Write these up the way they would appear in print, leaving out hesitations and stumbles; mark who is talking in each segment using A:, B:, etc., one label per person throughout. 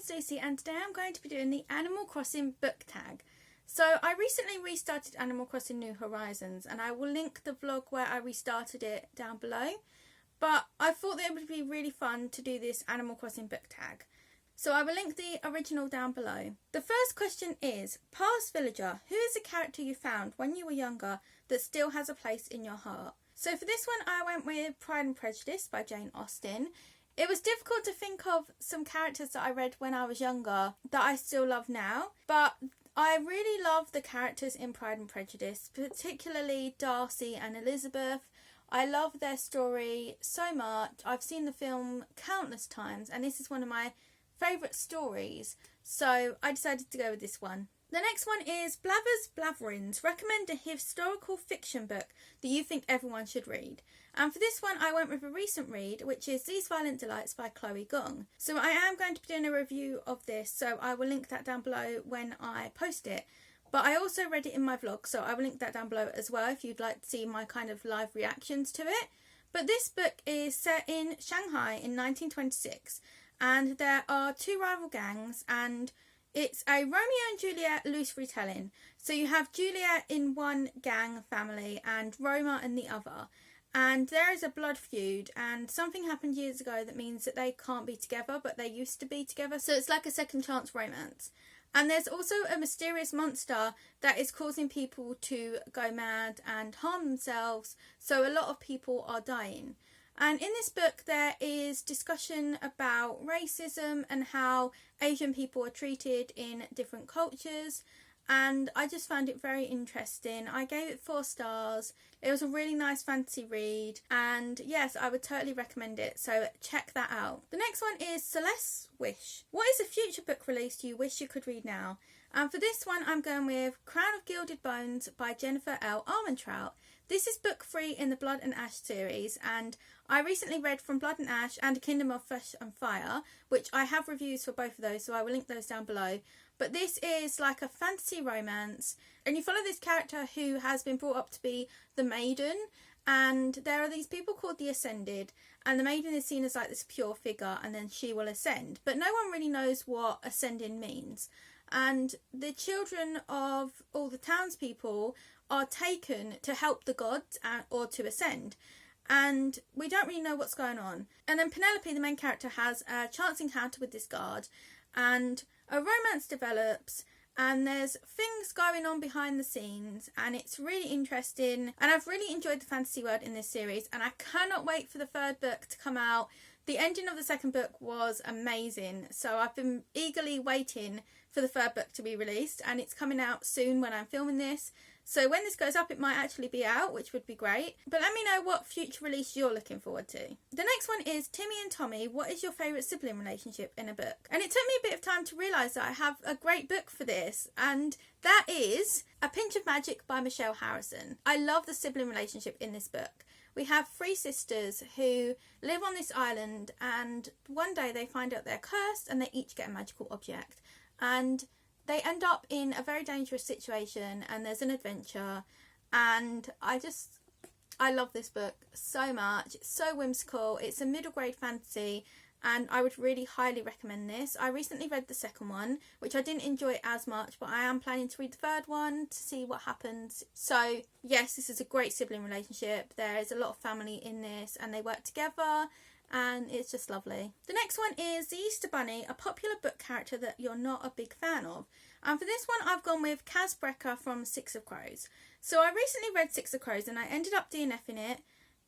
A: it's Lucy and today I'm going to be doing the Animal Crossing book tag. So I recently restarted Animal Crossing New Horizons and I will link the vlog where I restarted it down below. But I thought that it would be really fun to do this Animal Crossing book tag. So I will link the original down below. The first question is, past villager, who is a character you found when you were younger that still has a place in your heart? So for this one I went with Pride and Prejudice by Jane Austen. It was difficult to think of some characters that I read when I was younger that I still love now, but I really love the characters in Pride and Prejudice, particularly Darcy and Elizabeth. I love their story so much. I've seen the film countless times and this is one of my favourite stories, so I decided to go with this one. The next one is Blabbers, Blabberins. Recommend a historical fiction book that you think everyone should read. And for this one I went with a recent read, which is These Violent Delights by Chloe Gong. So I am going to be doing a review of this, so I will link that down below when I post it. But I also read it in my vlog, so I will link that down below as well if you'd like to see my kind of live reactions to it. But this book is set in Shanghai in 1926, and there are two rival gangs, and it's a Romeo and Juliet loose retelling. So you have Juliet in one gang family and Roma in the other. And there is a blood feud and something happened years ago that means that they can't be together, but they used to be together. So it's like a second chance romance. And there's also a mysterious monster that is causing people to go mad and harm themselves. So a lot of people are dying. And in this book there is discussion about racism and how Asian people are treated in different cultures. And I just found it very interesting. I gave it 4 stars. It was a really nice fantasy read. And yes, I would totally recommend it. So check that out. The next one is Celeste's Wish. What is a future book release you wish you could read now? And for this one I'm going with Crown of Gilded Bones by Jennifer L. Armentrout. This is book 3 in the Blood and Ash series, and I recently read From Blood and Ash and Kingdom of Flesh and Fire, which I have reviews for both of those, so I will link those down below. But this is like a fantasy romance, and you follow this character who has been brought up to be the Maiden, and there are these people called the Ascended, and the Maiden is seen as like this pure figure, and then she will ascend. But no one really knows what ascending means. And the children of all the townspeople are taken to help the gods or to ascend. And we don't really know what's going on. And then Penelope, the main character, has a chance encounter with this guard and a romance develops and there's things going on behind the scenes and it's really interesting. And I've really enjoyed the fantasy world in this series and I cannot wait for the 3rd book to come out. The ending of the 2nd book was amazing, so I've been eagerly waiting for the 3rd book to be released and it's coming out soon when I'm filming this. So when this goes up it might actually be out, which would be great. But let me know what future release you're looking forward to. The next one is Timmy and Tommy. What is your favourite sibling relationship in a book? And it took me a bit of time to realise that I have a great book for this, and that is A Pinch of Magic by Michelle Harrison. I love the sibling relationship in this book. We have 3 sisters who live on this island and one day they find out they're cursed and they each get a magical object. And they end up in a very dangerous situation and there's an adventure, and I love this book so much. It's so whimsical. It's a middle grade fantasy and I would really highly recommend this. I recently read the 2nd one, which I didn't enjoy as much, but I am planning to read the 3rd one to see what happens. So yes, this is a great sibling relationship. There is a lot of family in this and they work together. And it's just lovely. The next one is The Easter Bunny, a popular book character that you're not a big fan of. And for this one I've gone with Kaz Brekker from 6 of Crows. So I recently read 6 of Crows and I ended up DNFing it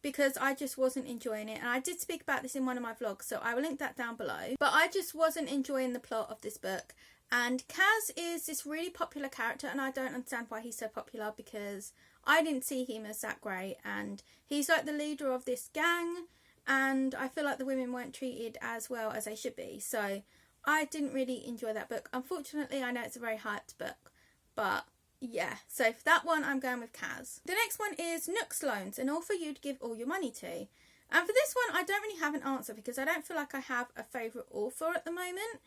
A: because I just wasn't enjoying it. And I did speak about this in one of my vlogs, so I will link that down below. But I just wasn't enjoying the plot of this book. And Kaz is this really popular character and I don't understand why he's so popular because I didn't see him as that great. And he's like the leader of this gang. And I feel like the women weren't treated as well as they should be. So I didn't really enjoy that book. Unfortunately, I know it's a very hyped book. But yeah, so for that one, I'm going with Kaz. The next one is Nooks Loans, an author you'd give all your money to. And for this one, I don't really have an answer because I don't feel like I have a favourite author at the moment.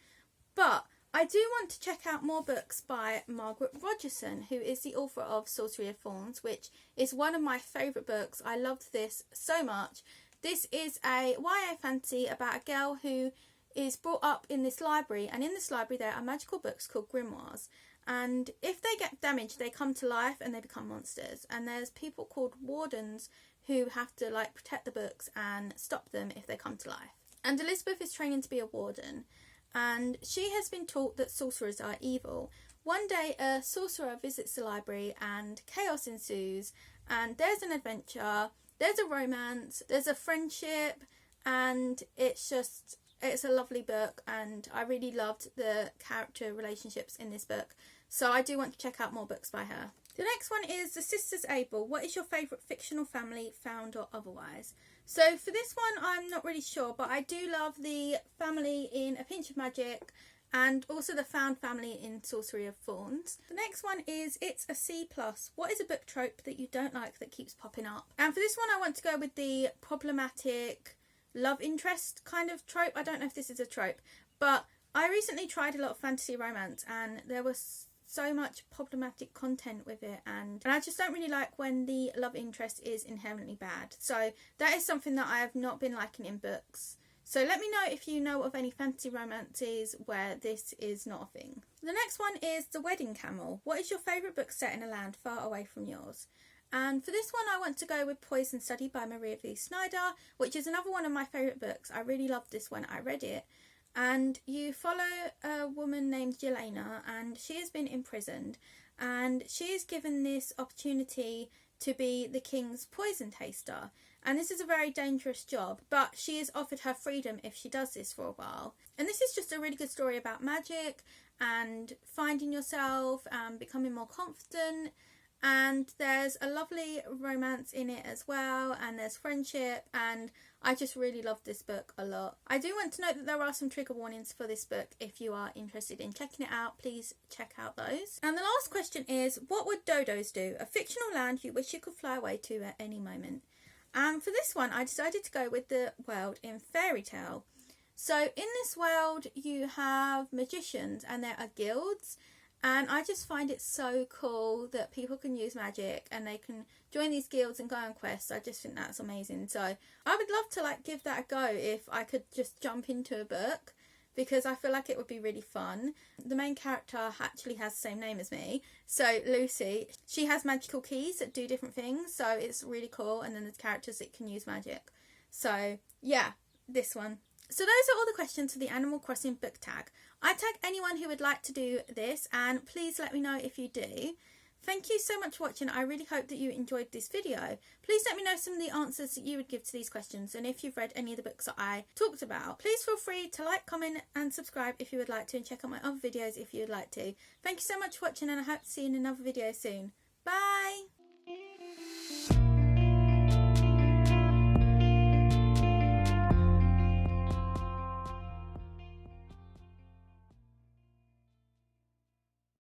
A: But I do want to check out more books by Margaret Rogerson, who is the author of Sorcery of Thorns, which is one of my favourite books. I loved this so much. This is a YA fantasy about a girl who is brought up in this library, and in this library there are magical books called grimoires, and if they get damaged they come to life and they become monsters, and there's people called wardens who have to like protect the books and stop them if they come to life. And Elizabeth is training to be a warden, and she has been taught that sorcerers are evil. One day a sorcerer visits the library and chaos ensues, and there's an adventure, there's a romance, there's a friendship, and it's a lovely book, and I really loved the character relationships in this book, so I do want to check out more books by her. The next one is The Sisters Able. What is your favourite fictional family, found or otherwise? So for this one I'm not really sure, but I do love the family in A Pinch of Magic and also the found family in Sorcery of Thorns. The next one is It's a C+. What is a book trope that you don't like that keeps popping up? And for this one I want to go with the problematic love interest kind of trope. I don't know if this is a trope, but I recently tried a lot of fantasy romance and there was so much problematic content with it, and I just don't really like when the love interest is inherently bad. So that is something that I have not been liking in books. So let me know if you know of any fantasy romances where this is not a thing. The next one is The Wedding Camel. What is your favourite book set in a land far away from yours? And for this one I want to go with Poison Study by Maria V. Snyder, which is another one of my favourite books. I really loved this when I read it. And you follow a woman named Jelena, and she has been imprisoned, and she is given this opportunity to be the king's poison taster. And this is a very dangerous job, but she is offered her freedom if she does this for a while. And this is just a really good story about magic and finding yourself and becoming more confident. And there's a lovely romance in it as well, and there's friendship, and I just really love this book a lot. I do want to note that there are some trigger warnings for this book. If you are interested in checking it out, please check out those. And the last question is, what would dodos do? A fictional land you wish you could fly away to at any moment. And for this one I decided to go with the world in Fairy Tale. So in this world you have magicians and there are guilds. And I just find it so cool that people can use magic and they can join these guilds and go on quests. I just think that's amazing. So I would love to like give that a go if I could just jump into a book, because I feel like it would be really fun. The main character actually has the same name as me. So Lucy, she has magical keys that do different things. So it's really cool. And then there's characters that can use magic. So yeah, this one. So those are all the questions for the Animal Crossing book tag. I tag anyone who would like to do this, and please let me know if you do. Thank you so much for watching. I really hope that you enjoyed this video. Please let me know some of the answers that you would give to these questions, and if you've read any of the books that I talked about. Please feel free to like, comment and subscribe if you would like to, and check out my other videos if you would like to. Thank you so much for watching, and I hope to see you in another video soon. Bye!